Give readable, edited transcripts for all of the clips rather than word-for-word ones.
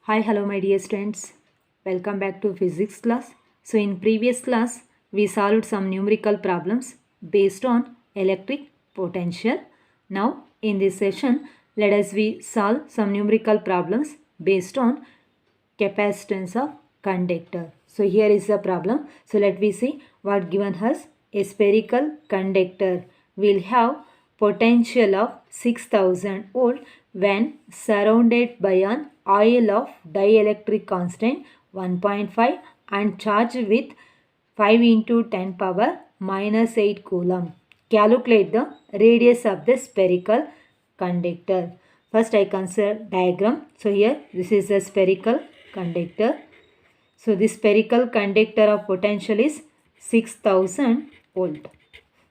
Hi, hello my dear students. Welcome back to physics class. So in previous class, we solved some numerical problems based on electric potential. Now in this session, let us we solve some numerical problems based on capacitance of conductor. So here is the problem. So let me see what given us. A spherical conductor will have potential of 6000 volt when surrounded by an oil of dielectric constant 1.5 and charged with 5 into 10 power minus 8 coulomb. Calculate the radius of the spherical conductor. First I consider diagram. So here this is a spherical conductor. So this spherical conductor of potential is 6000 volt.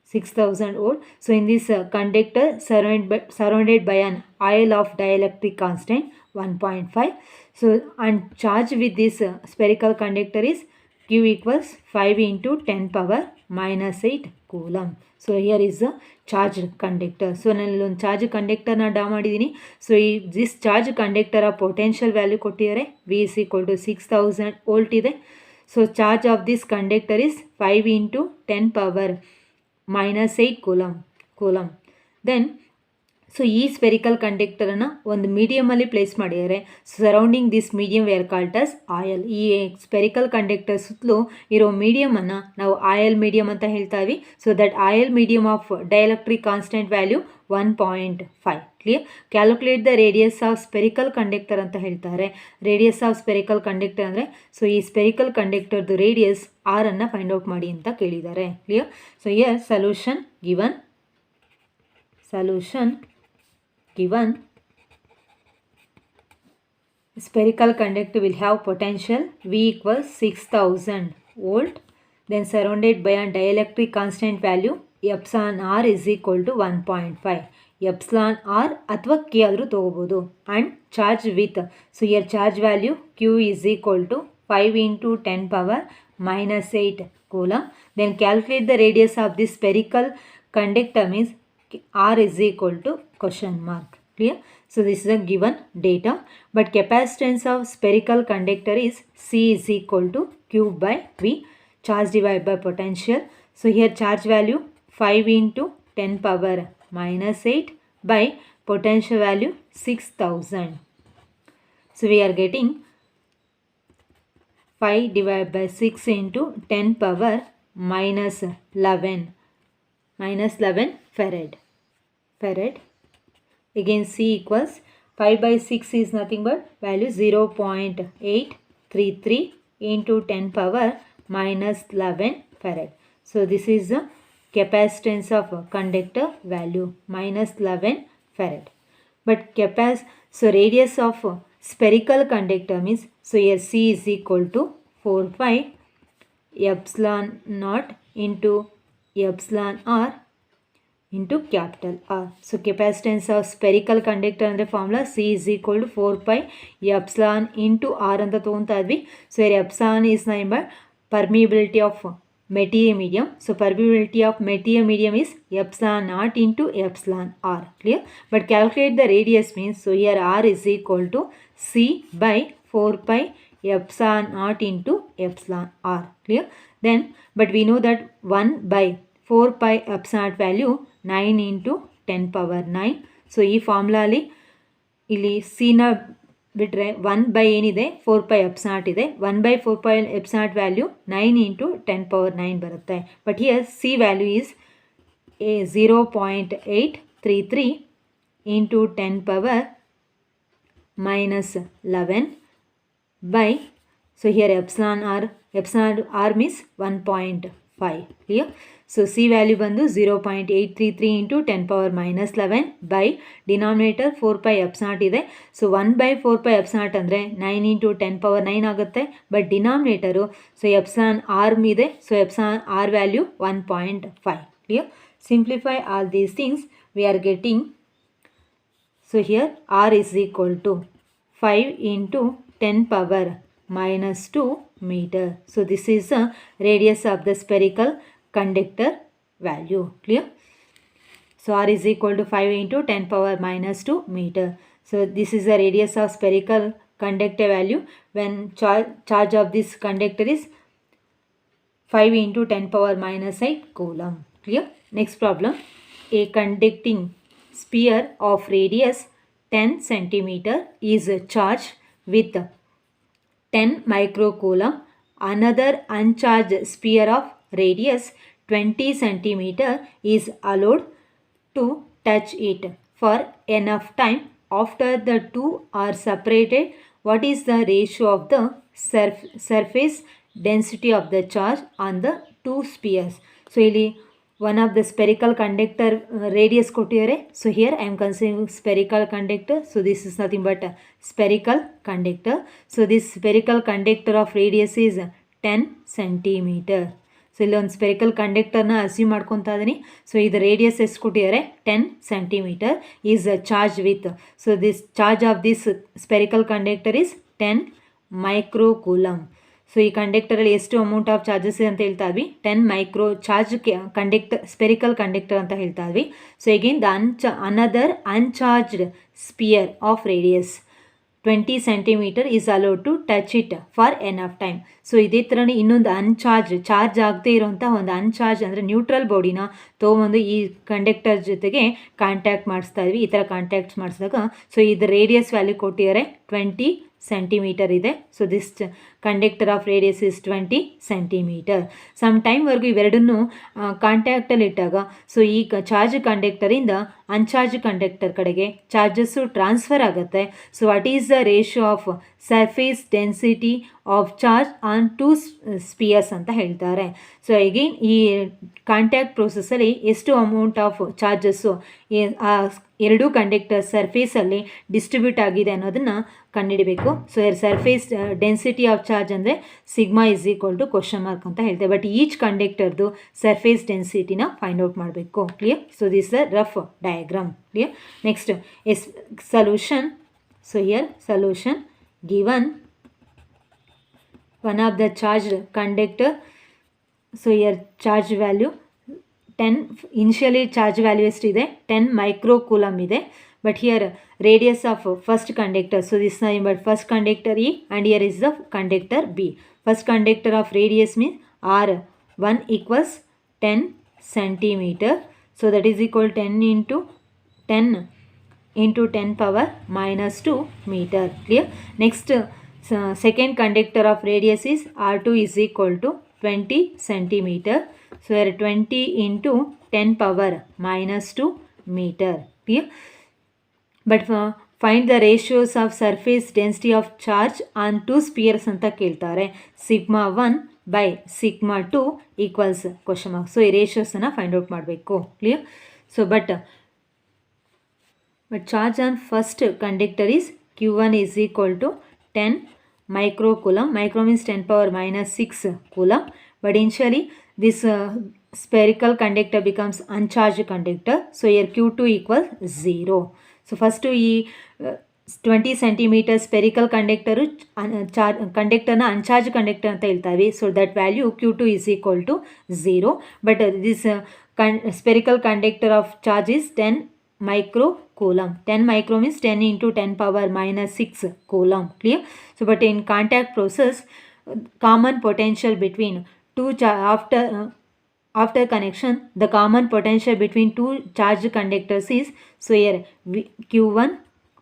6000 volt. So in this conductor surrounded by an oil of dielectric constant 1.5. So and charge with this spherical conductor is Q equals 5 into 10 power minus 8 coulomb. So here is the charged conductor. So ನಾನು ಒಂದು charge ಕಂಡಕ್ಟರ್ನ draw ಮಾಡಿದ್ದೀನಿ. So ಈ this charge conductor potential value ಕೊಟ್ಟಿದ್ದಾರೆ. V is equal to 6000 volt ಇದೆ. So charge of this conductor is 5 into 10 power minus 8 coulomb. Then so ಈ spherical ಕಂಡಕ್ಟರನ್ನು ಒಂದು ಮೀಡಿಯಮಲ್ಲಿ ಪ್ಲೇಸ್ ಮಾಡಿದ್ದಾರೆ. Surrounding this medium were called as oil. ಈ spherical conductor ಸುತ್ತಲೂ ಇರೋ ಮೀಡಿಯಮನ್ನು ನಾವು ಆಯಲ್ ಮೀಡಿಯಮ್ ಅಂತ ಹೇಳ್ತಾ ಇದ್ವಿ. So that oil medium of dielectric constant value 1.5. Clear. Calculate the radius of spherical conductor ಅಂತ ಹೇಳ್ತಾರೆ. ರೇಡಿಯಸ್ ಆಫ್ ಸ್ಪೆರಿಕಲ್ ಕಂಡಕ್ಟರ್ ಅಂದರೆ ಸೊ ಈ ಸ್ಪೆರಿಕಲ್ ಕಂಡಕ್ಟರ್ದು ರೇಡಿಯಸ್ ಆರ್ ಅನ್ನು ಫೈಂಡ್ ಔಟ್ ಮಾಡಿ ಅಂತ ಕೇಳಿದ್ದಾರೆ. Clear. So here solution given. Given spherical conductor will have potential V equals 6000 volt, then surrounded by a dielectric constant value epsilon r is equal to 1.5. epsilon r ಅಥವಾ k ಆದರೂ ತಗೋಬೋದು. and charge with, so here charge value Q is equal to 5 into 10 power minus 8 coulomb. Then calculate the radius of this spherical conductor means R is equal to question mark. Clear. So this is a given data, but capacitance of spherical conductor is C is equal to Q by V, charge divided by potential. So here charge value 5 into 10 power minus 8 by potential value 6000. So we are getting 5 divided by 6 into 10 power minus 11 farad. Again C equals 5 by 6 is nothing but value 0.833 into 10 power minus 11 farad. So this is the capacitance of conductor value minus 11 farad. But so radius of spherical conductor means, so here C is equal to 4 pi epsilon naught into epsilon r into capital R. So capacitance of spherical conductor ಅಂದರೆ formula C is equal to 4 pi epsilon into R ಅಂತ ತೊಗೊತಾ ಇದ್ವಿ. So here epsilon is nothing but permeability of material medium. So permeability of material medium is epsilon naught into epsilon R. Clear. But calculate the radius means, so here R is equal to C by 4 pi epsilon naught into epsilon R. Clear. Then but we know that 1 by 4 pi epsilon value 9 into 10 power 9. So ಈ ಫಾರ್ಮುಲಾಲಿ ಇಲ್ಲಿ ಸಿನ ಬಿಟ್ಟರೆ 1 by ಏನಿದೆ 4 pi epsilon naught ಇದೆ. 1 by 4 pi epsilon naught value 9 into 10 power 9 ಬರುತ್ತೆ. But here c value is 0.833 into 10 power minus 11 by, so here epsilon r means 1.5. Clear. So C value ಬಂದು 0.833 into 10 power minus 11 by denominator 4 pi epsilon ಇದೆ. So 1 by 4 pi epsilon ಅಂದರೆ 9 into 10 power 9 ಆಗುತ್ತೆ. But ಡಿನಾಮಿನೇಟರು so epsilon r ಇದೆ. So epsilon r value 1.5. Clear. Simplify all these things, we are getting, so here r is equal to 5 into 10 power minus 2 meter. So this is the radius of the spherical conductor value. Clear. So r is equal to 5 into 10 power minus 2 meter. So this is the radius of spherical conductor value when charge of this conductor is 5 into 10 power minus 8 coulomb. Clear? Next problem. A conducting sphere of radius 10 centimeter is charged with 10 microcoulomb. Another uncharged sphere of radius 20 centimeter is allowed to touch it for enough time. After the two are separated, what is the ratio of the surface density of the charge on the two spheres? So, ಇಲ್ಲಿ one of the spherical conductor radius ಕೊಟ್ಟಿದ್ದಾರೆ. So, here I am considering spherical conductor. So, this is nothing but a spherical conductor. So, this spherical conductor of radius is 10 centimeter. So ಇಲ್ಲಿ ಒಂದು spherical ಕಂಡಕ್ಟರ್ನ assume ಮಾಡ್ಕೊತಾ ಇದ್ದೀನಿ. So ಇದು radius ಎಷ್ಟು ಕೊಟ್ಟಿದ್ದಾರೆ 10 centimetre is charge with. So this charge of this spherical conductor is 10 microcoulomb. So ಈ ಕಂಡಕ್ಟರಲ್ಲಿ ಎಷ್ಟು ಅಮೌಂಟ್ ಆಫ್ ಚಾರ್ಜಸ್ ಅಂತ ಹೇಳ್ತಾ ಇದ್ವಿ 10 micro charge conductor spherical conductor ಅಂತ ಹೇಳ್ತಾ ಇದ್ವಿ. So again the another uncharged sphere of radius 20 centimetre is allowed to touch it for enough time. So ಇದೇ ಥರನೇ ಇನ್ನೊಂದು ಚಾರ್ಜ್ ಆಗದೆ ಇರೋಂಥ ಒಂದು ಅನ್ಚಾರ್ಜ್ ಅಂದರೆ ನ್ಯೂಟ್ರಲ್ ಬಾಡಿನ ತೊಗೊಂಬಂದು ಈ ಕಂಡಕ್ಟರ್ ಜೊತೆಗೆ ಕಾಂಟ್ಯಾಕ್ಟ್ ಮಾಡಿಸ್ತಾ ಇದ್ವಿ. ಈ ಥರ ಕಾಂಟ್ಯಾಕ್ಟ್ಸ್ ಮಾಡಿಸಿದಾಗ ಸೊ ಇದು ರೇಡಿಯಸ್ ವ್ಯಾಲ್ಯೂ ಕೊಟ್ಟಿದ್ದಾರೆ 20 ಸೆಂಟಿಮೀಟರ್ ಇದೆ. So this conductor of radius is 20 centimetre. Some ಟೈಮ್ವರೆಗೂ ಇವೆರಡನ್ನು ಕಾಂಟ್ಯಾಕ್ಟಲ್ಲಿ ಇಟ್ಟಾಗ ಸೊ ಈ ಚಾರ್ಜ್ ಕಂಡಕ್ಟರಿಂದ ಅನ್ಚಾರ್ಜ್ ಕಂಡಕ್ಟರ್ ಕಡೆಗೆ ಚಾರ್ಜಸ್ಸು ಟ್ರಾನ್ಸ್ಫರ್ ಆಗುತ್ತೆ. So what is the ratio of surface density of charge on two spheres ಅಂತ ಹೇಳ್ತಾರೆ. ಸೊ ಅಗೇನ್ ಈ ಕಾಂಟ್ಯಾಕ್ಟ್ ಪ್ರೋಸೆಸ್ಸಲ್ಲಿ ಎಷ್ಟು ಅಮೌಂಟ್ ಆಫ್ ಚಾರ್ಜಸ್ಸು ಎರಡೂ ಕಂಡಕ್ಟರ್ ಸರ್ಫೇಸಲ್ಲಿ ಡಿಸ್ಟ್ರಿಬ್ಯೂಟ್ ಆಗಿದೆ ಅನ್ನೋದನ್ನು ಕಂಡುಹಿಡಬೇಕು. So surface density of charge ಅಂದರೆ sigma is equal to question mark ಅಂತ ಹೇಳ್ತೇವೆ. ಬಟ್ ಈಚ್ ಕಂಡಕ್ಟರ್ದು ಸರ್ಫೇಸ್ ಡೆನ್ಸಿಟಿನ ಫೈಂಡ್ ಔಟ್ ಮಾಡಬೇಕು. Clear? So this the rough diagram. Clear? Next solution. So here solution given one of the charged conductor. So here charge value 10 initially charge value ಎಷ್ಟಿದೆ 10 microcoulomb ಇದೆ. But here radius of first conductor, so this is nothing but first conductor E and here is the conductor B. First conductor of radius means R1 equals 10 centimeter. So that is equal 10 into 10 power minus 2 meter. Clear? Next second conductor of radius is R2 is equal to 20 centimeter. So here 20 into 10 power minus 2 meter. Clear? But find the ratios of surface density of charge on two spheres ಅಂತ ಕೇಳ್ತಾರೆ. Sigma 1 by sigma 2 equals question mark. So ಈ ರೇಷಿಯೋಸನ್ನು find out ಮಾಡಬೇಕು. Clear? So but charge on first conductor is Q1 is equal to 10 microcoulomb. Micro means 10 power minus 6 coulomb. But initially this spherical conductor becomes uncharged conductor. So here Q2 equals 0. So first ಈ 20 centimetre spherical conductor ಕಂಡಕ್ಟರ್ನ uncharge conductor ಅಂತ ಹೇಳ್ತಾವೆ. So that value Q2 is equal to 0. But this spherical conductor of charge is 10 microcoulomb. 10 micro means 10 into 10 power minus 6 coulomb. Clear? So but in contact process common potential between two after connection the common potential between two charged conductors is, so here Q1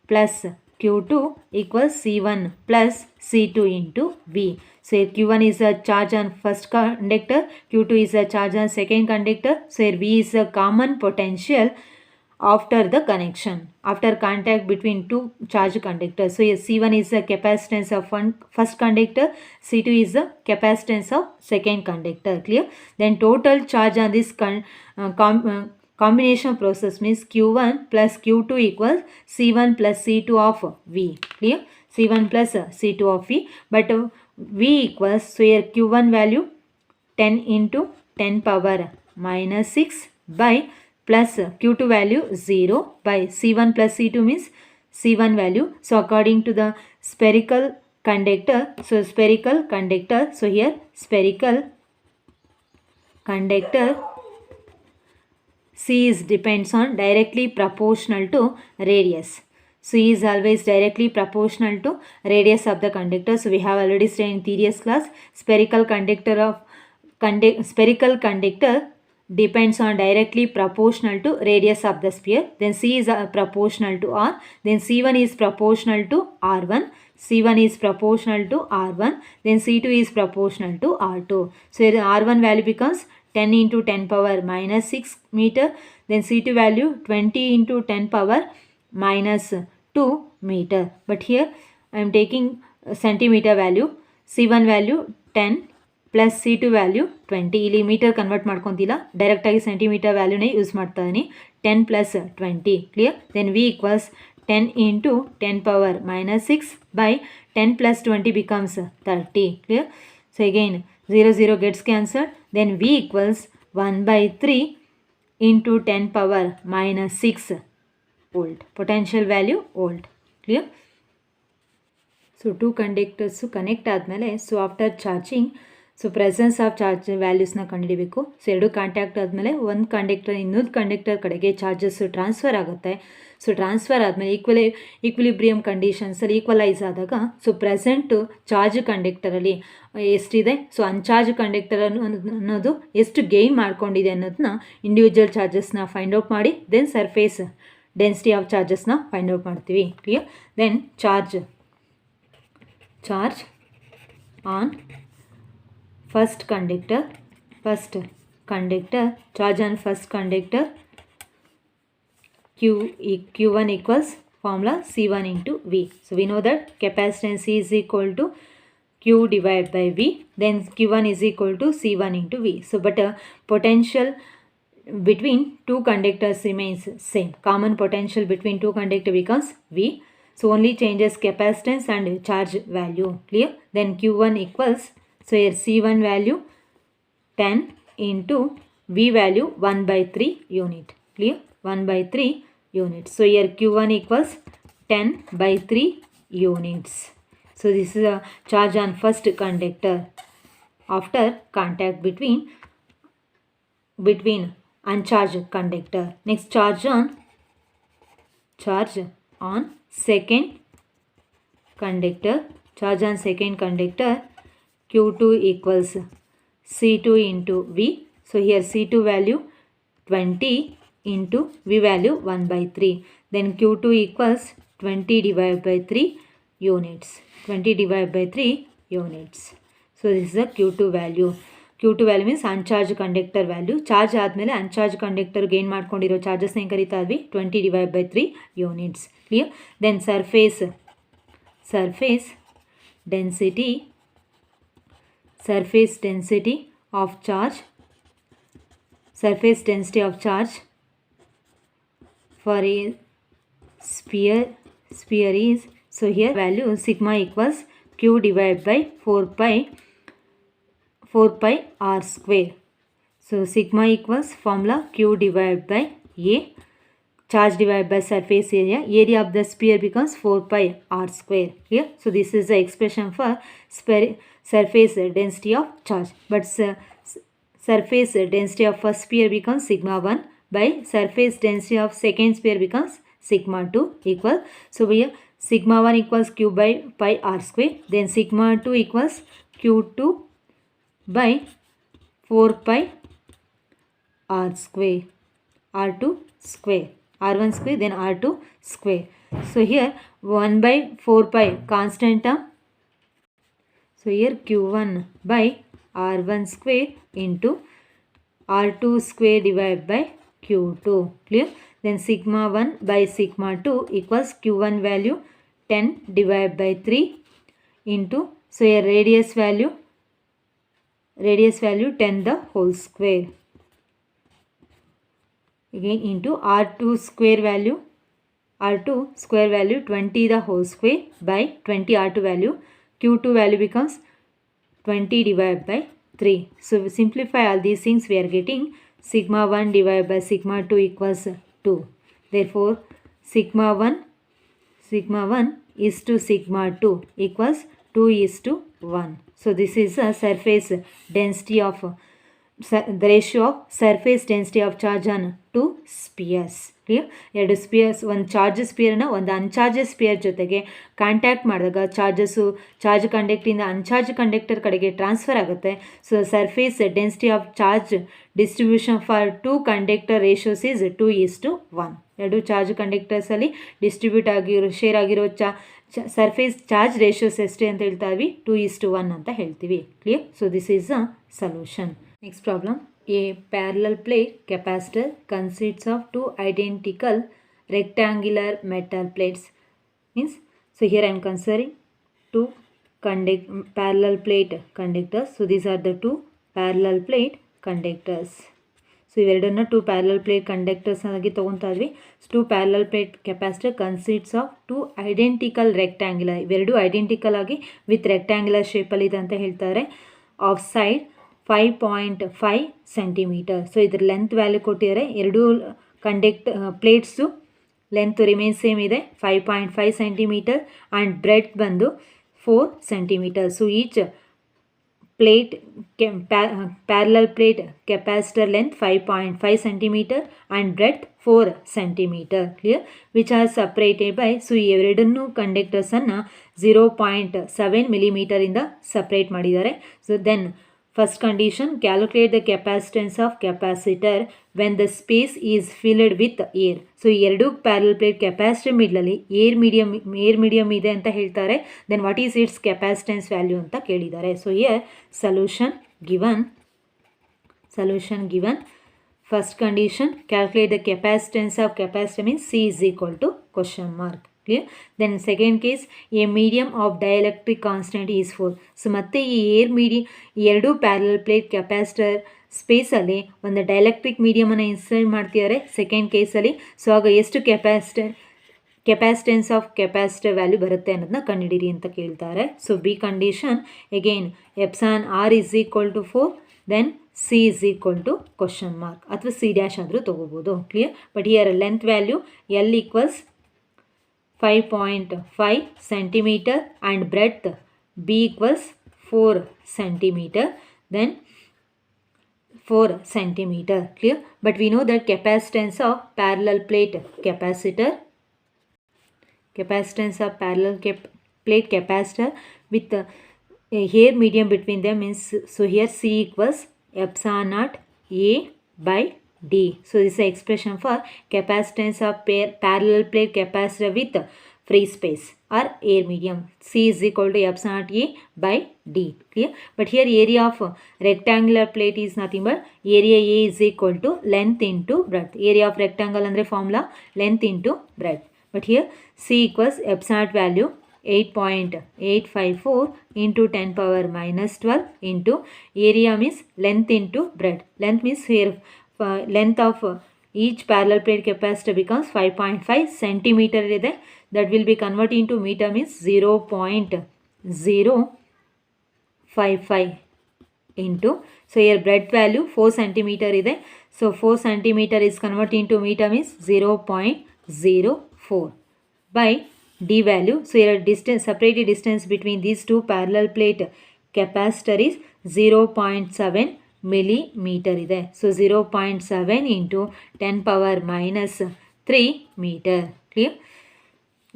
plus Q2 equals C1 plus C2 into V. So here Q1 is a charge on first conductor, Q2 is a charge on second conductor. So here V is a common potential after the connection, after contact between two charged conductors. So here C1 is the capacitance of first conductor, C2 is the capacitance of second conductor. Clear? Then total charge on this combination process means Q1 plus Q2 equals C1 plus C2 of V. Clear? C1 plus C2 of V. But V equals, so here Q1 value 10 into 10 power minus 6 by plus Q2 value 0 by C1 plus C2 means C1 value. So according to the spherical conductor, so spherical conductor, so here spherical conductor C is depends on directly proportional to radius. So E is always directly proportional to radius of the conductor. So we have already studied in previous class, spherical conductor depends on directly proportional to radius of the sphere. Then C is proportional to R. Then C1 is proportional to R1. C1 is proportional to R1. Then C2 is proportional to R2. So the R1 value becomes 10 into 10 power minus 6 meter. Then C2 value 20 into 10 power minus 2 meter. But here I am taking centimeter value. C1 value 10 plus C2 value 20. ಇಲ್ಲಿ metre convert ಮಾಡ್ಕೊತಿಲ್ಲ, ಡೈರೆಕ್ಟಾಗಿ centimetre ವ್ಯಾಲ್ಯೂನೇ use ಮಾಡ್ತಾ ಇದ್ದೀನಿ. 10 plus 20 clear. Then V equals 10 into 10 power minus 6 by 10 plus 20 becomes 30 clear. So again 0 gets cancelled. Then V equals 1/3 into 10 power minus 6 volt. Potential value volt clear. So two conductors connect ಆದಮೇಲೆ so after charging so presence of charge ವ್ಯಾಲ್ಯೂಸ್ನ ಕಂಡುಹಿಡಬೇಕು. So ಎರಡು contact ಆದಮೇಲೆ ಒಂದು conductor ಇನ್ನೊಂದು conductor ಕಡೆಗೆ charges transfer ಆಗುತ್ತೆ. So transfer ಆದಮೇಲೆ ಈಕ್ವಿಲಿಬ್ರಿಯಮ್ ಕಂಡೀಷನ್ಸಲ್ಲಿ ಈಕ್ವಲೈಸ್ ಆದಾಗ ಸೊ ಪ್ರೆಸೆಂಟು ಚಾರ್ಜ್ ಕಂಡಕ್ಟರಲ್ಲಿ ಎಷ್ಟಿದೆ, ಸೊ ಅನ್ಚಾರ್ಜ್ ಕಂಡಕ್ಟರ್ ಅನ್ನೋದು ಎಷ್ಟು ಗೇನ್ ಮಾಡ್ಕೊಂಡಿದೆ ಅನ್ನೋದನ್ನ ಇಂಡಿವಿಜುವಲ್ ಚಾರ್ಜಸ್ನ ಫೈಂಡ್ ಔಟ್ ಮಾಡಿ ದೆನ್ ಸರ್ಫೇಸ್ ಡೆನ್ಸಿಟಿ ಆಫ್ ಚಾರ್ಜಸ್ನ ಫೈಂಡ್ ಔಟ್ ಮಾಡ್ತೀವಿ clear. Then charge on first conductor, charge on first conductor Q1 equals formula C1 into V. So we know that capacitance is equal to Q divided by V, then Q1 is equal to C1 into V. So but potential between two conductors remains same. Common potential between two conductors becomes V. So only changes capacitance and charge value clear. Then Q1 equals, so here C1 value 10 into V value 1/3 unit clear, 1/3 units. So here Q1 equals 10/3 units. So this is a charge on first conductor after contact between uncharged conductor. Next charge on second conductor, Q2 equals C2 into V. So here C2 value 20 into V value 1/3. Then Q2 equals 20 divided by 3 units. 20 divided by 3 units. So this is the Q2 value. Q2 value means uncharged conductor value. Charge ಆದಮೇಲೆ uncharged conductor gain ಮಾಡ್ಕೊಂಡಿರೋ ಚಾರ್ಜಸ್ನ ಹೆಂಗೆ ಕರಿತಾ ಇದ್ವಿ, 20 divided by 3 units. Clear? Then surface density of charge for a sphere is, so here value sigma equals Q divided by 4 pi r square. So sigma equals formula Q divided by A, charge divided by surface area of the sphere becomes 4 pi r square here. So this is the expression for surface density of charge, but surface density of first sphere becomes sigma 1 by surface density of second sphere becomes sigma 2 equal. So here sigma 1 equals Q by pi r square, then sigma 2 equals Q2 by 4 pi r square, r2 square, r1 square, then r2 square. So here 1 by 4 pi constant term. So here Q1 by r1 square into r2 square divided by Q2 clear. Then sigma 1 by sigma 2 equals Q1 value 10 divided by 3 into, so here radius value 10 the whole square again into r2 square value 20 the whole square by 20 r2 value. Q2 value becomes 20 divided by 3. So we simplify all these things, we are getting sigma 1 divided by sigma 2 equals 2. Therefore sigma 1 is to sigma 2 equals 2 is to 1. So this is a surface density of the ratio of surface density of charge on two spheres. Clear. ಎರಡು spheres, ಒಂದು charge ಸ್ಪಿಯರ್ನ ಒಂದು uncharged sphere ಜೊತೆಗೆ contact ಮಾಡಿದಾಗ charge ಕಂಡಕ್ಟಿಂದ uncharged conductor ಕಡೆಗೆ transfer ಆಗುತ್ತೆ. So surface density of charge distribution for two conductor ratios is 2:1. ಎರಡು ಚಾರ್ಜ್ ಕಂಡಕ್ಟರ್ಸಲ್ಲಿ ಶೇರ್ ಆಗಿರೋ ಸರ್ಫೇಸ್ ಚಾರ್ಜ್ ರೇಷಿಯೋಸ್ ಎಷ್ಟೇ ಅಂತ ಹೇಳ್ತಾ ಇದ್ವಿ, 2:1 ಅಂತ ಹೇಳ್ತೀವಿ. Clear. So this is a solution. Next problem. A parallel plate capacitor consists of two identical rectangular metal plates. Means, so here I am considering two parallel plate conductors. So these are the two parallel plate conductors. So ಇವೆರಡನ್ನ two parallel plate conductors ಆಗಿ ತೊಗೊತಾ ಇದ್ವಿ. Two parallel plate capacitor consists of two identical rectangular, ಇವೆರಡು identical ಆಗಿ with rectangular ಶೇಪಲ್ಲಿ ಇದೆ ಅಂತ ಹೇಳ್ತಾರೆ. Of side 5.5 centimetre. ಸೊ ಇದ್ರ ಲೆಂತ್ ವ್ಯಾಲ್ಯೂ ಕೊಟ್ಟಿದ್ದಾರೆ. ಎರಡೂ ಪ್ಲೇಟ್ಸು ಲೆಂತ್ ರಿಮೇನ್ ಸೇಮ್ ಇದೆ, 5.5 ಸೆಂಟಿಮೀಟರ್ ಆ್ಯಂಡ್ ಬ್ರೆಡ್ತ್ ಬಂದು 4 centimetre. So each plate parallel plate capacitor length 5.5 centimeter and breadth 4 centimeter. Clear. Which are separated by, so ಎರಡನ್ನೂ conductors ಅನ್ನು 0.7 millimeter ಇಂದ separate ಮಾಡಿದ್ದಾರೆ. So then first condition, calculate the capacitance of capacitor when the space is filled with air. So ಎರಡು parallel plate capacitor ಮಿಡ್ಲಲ್ಲಿ air medium ಇದೆ ಅಂತ ಹೇಳ್ತಾರೆ. Then what is its capacitance value ಅಂತ ಕೇಳಿದ್ದಾರೆ. So here solution given. First condition, calculate the capacitance of capacitor means C is equal to question mark. Clear. Then second case, a medium of dielectric constant is 4. So ಮತ್ತೆ ಈ ಎರಡು parallel plate capacitor ಸ್ಪೇಸಲ್ಲಿ ಒಂದು dielectric ಮೀಡಿಯಮನ್ನು insert ಮಾಡ್ತಿದ್ದಾರೆ second ಕೇಸಲ್ಲಿ. So ಆಗ ಎಷ್ಟು capacitance of capacitor value ಬರುತ್ತೆ ಅನ್ನೋದನ್ನ ಕಂಡುಹಿಡಿರಿ ಅಂತ ಕೇಳ್ತಾರೆ. So B condition again epsilon r is equal to 4, then C is equal to question mark ಅಥವಾ C' ಆದರೂ ತೊಗೋಬೋದು. Clear. But here length value L equals 5.5 centimeter and breadth B equals 4 centimeter, then 4 centimeter. Clear. But we know that capacitance of parallel plate capacitor with here medium between them means, so here C equals epsilon naught A by D. So this is the expression for capacitance of parallel plate capacitor with free space or air medium. C is equal to epsilon naught A by D. Clear. But here area of rectangular plate is nothing but area A is equal to length into breadth. Area of rectangle andre formula length into breadth. But here C equals epsilon naught value 8.854 into 10 power minus 12 into area means length into breadth. Length means here length of each parallel plate capacitor becomes 5.5 centimeter ಇದೆ. That will be converted into meter means 0.055 into, so here breadth value 4 centimeter ಇದೆ. So 4 centimeter is converted into meter means 0.04 by D value. So here separated distance between these two parallel plate capacitor is 0.7 millimeter ಇದೆ. So 0.7 into 10 power minus 3 meter. Clear.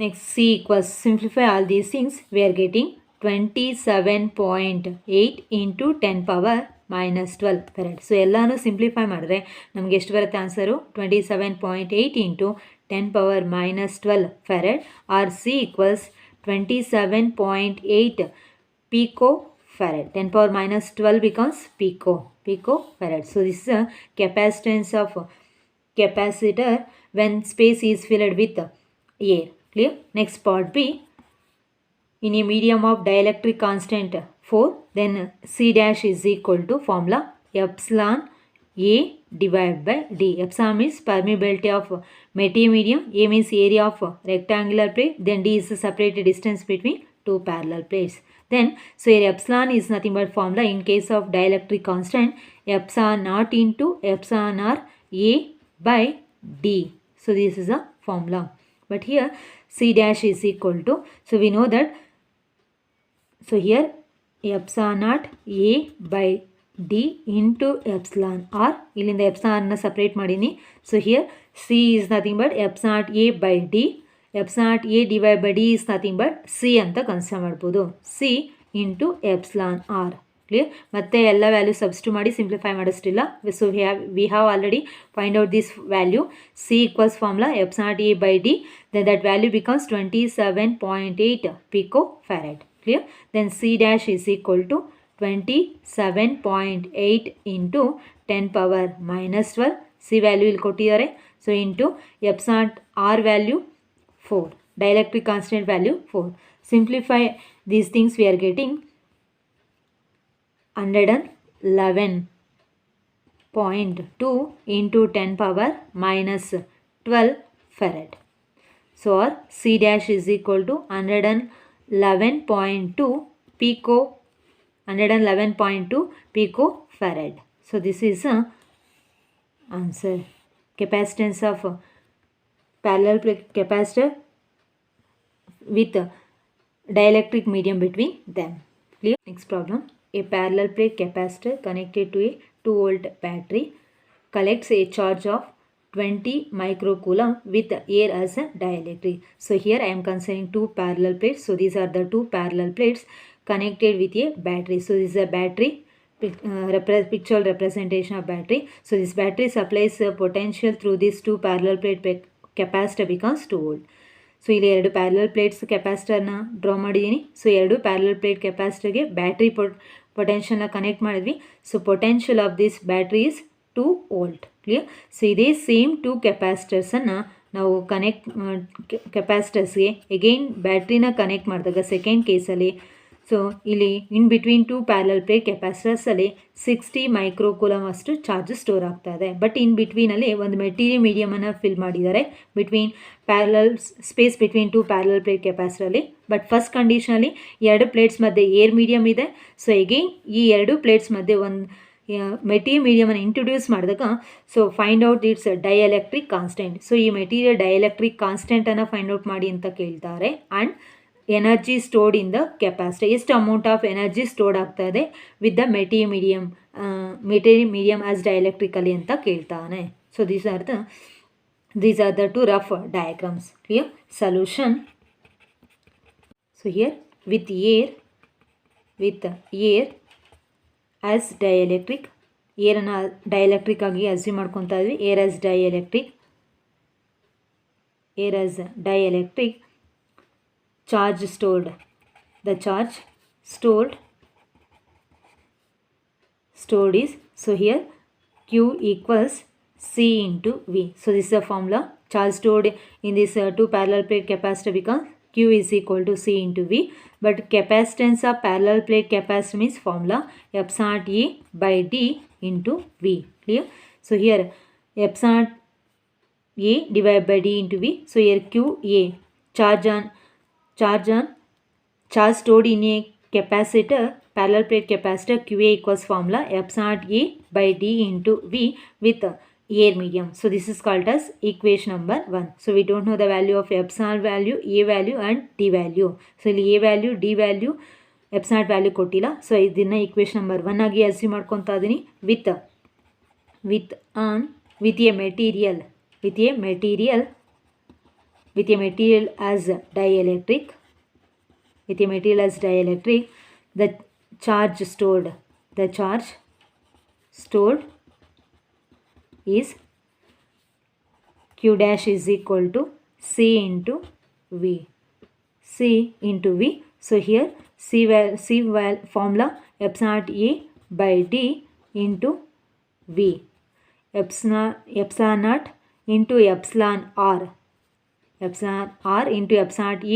Next C equals, simplify all these things, we are getting 27.8 into 10 power minus 12 farad. So ಎಲ್ಲಾನು simplify ಮಾಡಿದ್ರೆ ನಮಗೆ ಎಷ್ಟು ಬರುತ್ತೆ answer 27.8 into 10 power minus 12 farad, or C equals 27.8 picofarad. 10 power minus 12 becomes picofarad. So this is a capacitance of capacitor when space is filled with air. Clear. Next part B, in a medium of dielectric constant 4, then C dash is equal to formula epsilon A divided by D. Epsilon means permeability of material medium, A means area of rectangular plate, then D is the separated distance between two parallel plates. Then so here epsilon is nothing but formula in case of dielectric constant epsilon naught into epsilon r A by D. So this is a formula. But here C dash is equal to, so we know that, so here epsilon naught A by d into epsilon r. ಇಲ್ಲಿಂದ ಎಪ್ಸಿಲಾನ್ನ separate ಮಾಡೀನಿ. So here C is nothing but epsilon A by d. Epsilon A divide by d is nothing but C ಅಂತ consider ಮಾಡ್ಬೋದು. C into epsilon r. Clear? ಮತ್ತೆ ಎಲ್ಲ value substitute ಮಾಡಿ simplify ಮಾಡೋಷ್ಟಿಲ್ಲ. So we have already find out this value. C equals formula epsilon A by d. Then that value becomes 27.8 picofarad. Clear? Then C dash is equal to 27.8 into 10 power minus 12. C value will ಕೊಟ್ಟಿದ್ದಾರೆ. So into epsilon R value 4. Dielectric constant value 4. Simplify these things, we are getting 111.2 into 10 power minus 12 farad. So our C dash is equal to 111.2 picofarad. So this is the answer. Capacitance of parallel plate capacitor with dielectric medium between them. Clear? Next problem. A parallel plate capacitor connected to a 2-volt battery collects a charge of 20 microcoulomb with air as a dielectric. So here I am considering two parallel plates. So these are the two parallel plates connected with a battery. So this is a battery, pictorial representation of battery. So this battery supplies potential through these two parallel plate capacitor becomes 2 volt. So ಇಲ್ಲಿ ಎರಡು parallel plates ಕೆಪಾಸಿಟರ್ನ draw ಮಾಡಿದ್ದೀನಿ. So ಎರಡು parallel plate ಕೆಪಾಸಿಟರ್ಗೆ battery ಪೊಟೆನ್ಷಿಯಲ್ನ connect ಮಾಡಿದ್ವಿ. So potential of this battery is 2 volt. Clear? So ಇದೇ same two ಕೆಪಾಸಿಟರ್ಸನ್ನು ನಾವು ಕೆಪಾಸಿಟರ್ಸ್ಗೆ ಎಗೈನ್ ಬ್ಯಾಟ್ರಿನ ಕನೆಕ್ಟ್ ಮಾಡಿದಾಗ ಸೆಕೆಂಡ್ ಕೇಸಲ್ಲಿ ಸೊ ಇಲ್ಲಿ in between two parallel plate ಕೆಪಾಸಿಟರ್ಸಲ್ಲಿ 60 ಮೈಕ್ರೋಕೂಲಮ್ ಅಷ್ಟು ಚಾರ್ಜ್ ಸ್ಟೋರ್ ಆಗ್ತಾ ಇದೆ. ಬಟ್ ಇನ್ ಬಿಟ್ವೀನಲ್ಲಿ ಒಂದು ಮೆಟೀರಿಯಲ್ ಮೀಡಿಯಮನ್ನು ಫಿಲ್ ಮಾಡಿದ್ದಾರೆ between space between two parallel plate ಕೆಪಾಸಿಟರಲ್ಲಿ. ಬಟ್ ಫಸ್ಟ್ ಕಂಡೀಷನಲ್ಲಿ ಎರಡು ಪ್ಲೇಟ್ಸ್ ಮಧ್ಯೆ ಏರ್ ಮೀಡಿಯಮ್ ಇದೆ. ಸೊ ಎಗೈನ್ ಈ ಎರಡು ಪ್ಲೇಟ್ಸ್ ಮಧ್ಯೆ ಒಂದು ಮೆಟೀರಿಯಲ್ ಮೀಡಿಯಮನ್ನು ಇಂಟ್ರೊಡ್ಯೂಸ್ ಮಾಡಿದಾಗ so find out its dielectric constant. So ಈ ಮೆಟೀರಿಯಲ್ ಡೈಎಲೆಕ್ಟ್ರಿಕ್ ಕಾನ್ಸ್ಟೆಂಟನ್ನು ಫೈಂಡ್ ಔಟ್ ಮಾಡಿ ಅಂತ ಕೇಳ್ತಾರೆ. And energy stored in the capacitor, ಎಷ್ಟು ಅಮೌಂಟ್ ಆಫ್ ಎನರ್ಜಿ ಸ್ಟೋರ್ಡ್ ಆಗ್ತಾ ಇದೆ with the material medium as dielectrically ಅಂತ ಕೇಳ್ತಾನೆ. So these are the two rough diagrams. Clear? Solution. So here with air as dielectric, ಏರನ್ನು dielectric ಆಗಿ assume ಮಾಡ್ಕೊತಾ ಇದ್ವಿ. Air as dielectric charge stored, the charge stored is, so here Q equals C into V. So this is the formula. Charge stored in this two parallel plate capacitor becomes Q is equal to C into V. But capacitance of parallel plate capacitor means formula epsilon A by D into V. Clear? So here epsilon A divided by D into V. So here Q A, charge stored in a capacitor, parallel plate capacitor, QA equals formula epsilon A by D into V with air medium. So this is called as equation number 1. So we don't know the value of epsilon value, A value and D value. So ಇಲ್ಲಿ A value, D value, epsilon value ಕೊಟ್ಟಿಲ್ಲ. So ಇದನ್ನು equation number 1 ಆಗಿ assume ಮಾಡ್ಕೊತಾ ಇದ್ದೀನಿ. with a material as dielectric, the charge stored is Q dash is equal to C into V. So here C formula epsilon A by D into V, epsilon naught into epsilon R into epsilon A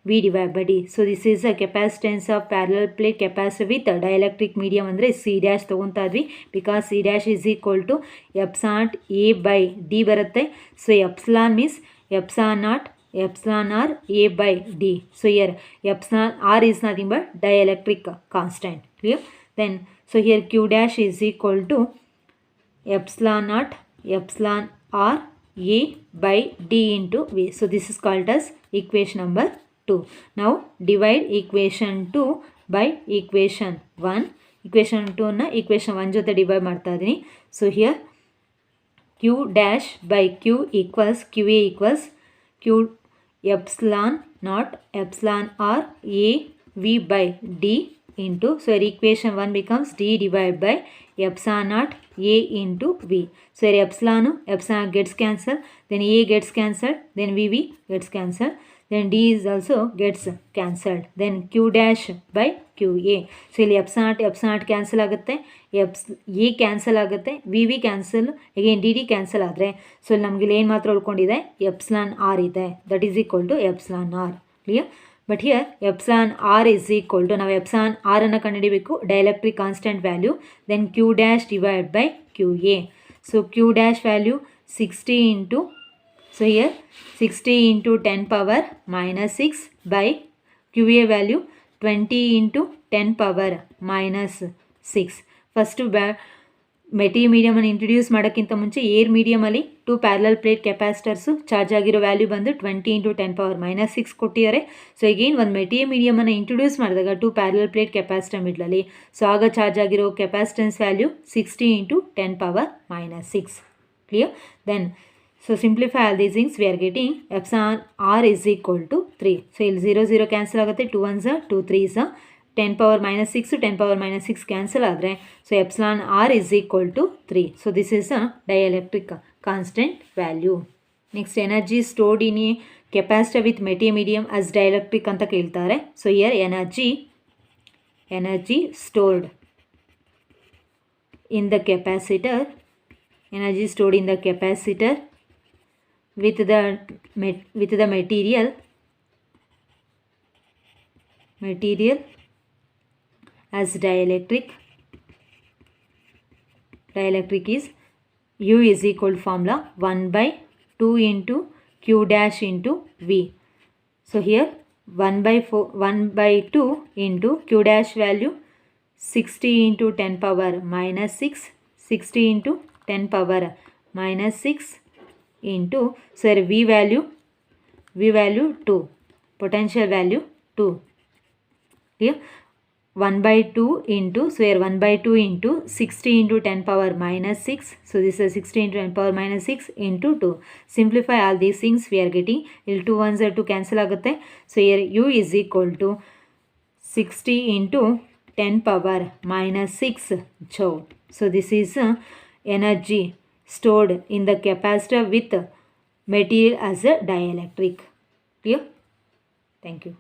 V divided by D. So this is a capacitance of parallel plate capacitor with dielectric medium ಅಂದರೆ C dash ತೊಗೊತಾ ಇದ್ವಿ. Because C dash is equal to epsilon A by D ಬರುತ್ತೆ. So epsilon means epsilon naught epsilon R A by D. So here epsilon R is nothing but dielectric constant. Clear? Then so here Q dash is equal to epsilon naught epsilon R A by D into V. So this is called as equation number 2. Now divide equation 2 by equation 1. equation 2 equation 1 ಜೊತೆ divide ಮಾಡ್ತಾ ಇದ್ದೀನಿ. So here q dash by q equals qa equals q epsilon naught epsilon r a v by d into, so here equation 1 becomes d divided by epsilon naught a into v. So here epsilon gets cancelled, then a gets cancelled, then vv gets cancelled, then d is also gets cancelled, then q dash by qa. So ಇಲ್ಲಿ epsilon cancel ಆಗುತ್ತೆ, a cancel ಆಗುತ್ತೆ, vv cancel, again dd cancel ಆದರೆ so ನಮಗೆ ಇಲ್ಲಿ ಏನು ಮಾತ್ರ ಉಳ್ಕೊಂಡಿದೆ, epsilon r ಇದೆ, that is equal to epsilon r. clear? But here epsilon r is equal to, ನಾವು epsilon r ಅನ್ನು ಕಂಡುಹಿಡಿಯಬೇಕು, dielectric constant value, then q dash divided by qa. So q dash value 60 into, so here 60 into 10 power minus 6 by qa value 20 into 10 power minus 6. First material ಮೀಡಿಯಮನ್ನು introduce ಮಾಡೋಕ್ಕಿಂತ ಮುಂಚೆ air ಮೀಡಿಯಮಲ್ಲಿ 2 parallel plate capacitors charge ಆಗಿರೋ value ಬಂದು 20 into 10 power minus 6 ಕೊಟ್ಟಿದ್ದಾರೆ. So ಈಗೇನು ಒಂದು material ಮೀಡಿಯಮನ್ನು ಇಂಟ್ರೊಡ್ಯೂಸ್ ಮಾಡಿದಾಗ 2 ಪ್ಯಾರಲಲ್ ಪ್ಲೇಟ್ ಕೆಪಾಸಿಟರ್ ಮಿಡ್ಲಲ್ಲಿ, ಸೊ ಆಗ ಚಾರ್ಜ್ ಆಗಿರೋ capacitance value 60 into 10 power minus 6. Clear? Then so simplify all these things, we are getting epsilon r is equal to 3. So ಇಲ್ಲಿ 0 0 cancel ಆಗುತ್ತೆ, 2 1s 2 3s 10 power minus 6 10 power minus 6 cancel ಆದರೆ so epsilon r is equal to 3. So this is a dielectric constant value. Next, energy stored in a capacitor with material medium as dielectric ಅಂತ ಕೇಳ್ತಾರೆ. So here energy stored in the capacitor, energy stored in the capacitor with the material as dielectric is U is equal to formula 1 by 2 into q dash into v. So here 1 by 2 into q dash value 60 into 10 power minus 6, 60 into 10 power minus 6 into, so v value 2, potential value 2. Here 1 by 2 into, so here 1 by 2 into 60 into 10 power minus 6, so this is 60 into 10 power minus 6 into 2. Simplify all these things, we are getting, il 2 1s 2 cancel ಆಗುತ್ತೆ. So here u is equal to 60 into 10 power minus 6 joule. So this is energy stored in the capacitor with material as a dielectric. Clear? Thank you.